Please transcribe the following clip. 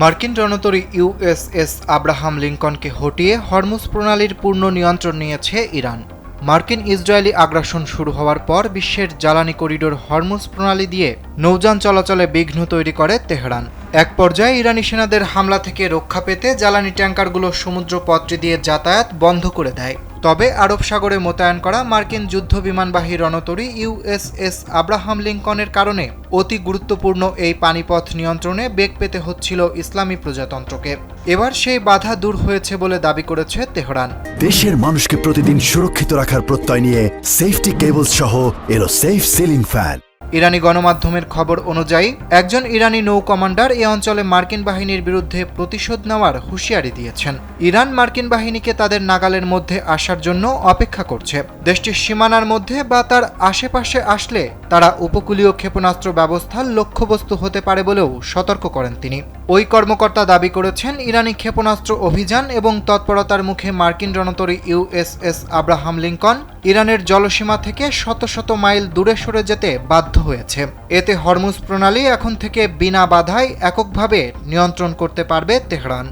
মার্কিন রণতরী USS Abraham লিঙ্কনকে হটিয়ে Hormuz প্রণালীর পূর্ণ নিয়ন্ত্রণ নিয়েছে ইরান। মার্কিন ইসরায়েলি আগ্রাসন শুরু হওয়ার পর বিশ্বের জ্বালানি করিডোর হরমুজ প্রণালী দিয়ে নৌযান চলাচলে বিঘ্ন তৈরি করে তেহরান। এক পর্যায়ে ইরানি সেনাদের হামলা থেকে রক্ষা পেতে জ্বালানি ট্যাঙ্কারগুলো সমুদ্রপথটি দিয়ে যাতায়াত বন্ধ করে দেয়। তবে আরব সাগরে মোতায়েন করা মার্কিন যুদ্ধ বিমানবাহী রণতরী ইউএসএস আব্রাহাম লিঙ্কনের কারণে অতি গুরুত্বপূর্ণ এই পানিপথ নিয়ন্ত্রণে বেগ পেতে হচ্ছিল ইসলামী প্রজাতন্ত্রকে। এবার সেই বাধা দূর হয়েছে বলে দাবি করেছে তেহরান। দেশের মানুষকে প্রতিদিন সুরক্ষিত রাখার প্রত্যয় নিয়ে সেফটি কেবলস সহ এলো সেফ সিলিং ফ্যান। ইরানি গণমাধ্যমের খবর অনুযায়ী একজন ইরানি নৌ কমান্ডার এ অঞ্চলে মার্কিন বাহিনীর বিরুদ্ধে প্রতিশোধ নেওয়ার হুঁশিয়ারি দিয়েছেন। ইরান মার্কিন বাহিনীকে তাদের নাগালের মধ্যে আসার জন্য অপেক্ষা করছে। দেশটির সীমানার মধ্যে বা তার আশেপাশে আসলে তারা উপকূলীয় ক্ষেপণাস্ত্র ব্যবস্থার লক্ষ্যবস্তু হতে পারে বলেও সতর্ক করেন তিনি। ওই কর্মকর্তা দাবি করেছেন, ইরানি ক্ষেপণাস্ত্র অভিযান এবং তৎপরতার মুখে মার্কিন রণতরী ইউএসএস আব্রাহাম লিঙ্কন ইরানের জলসীমা থেকে শত শত মাইল দূরে সরে যেতে বাধ্য হয়েছে। এতে হরমুজ প্রণালী এখন থেকে বিনা বাধায় এককভাবে নিয়ন্ত্রণ করতে পারবে তেহরান।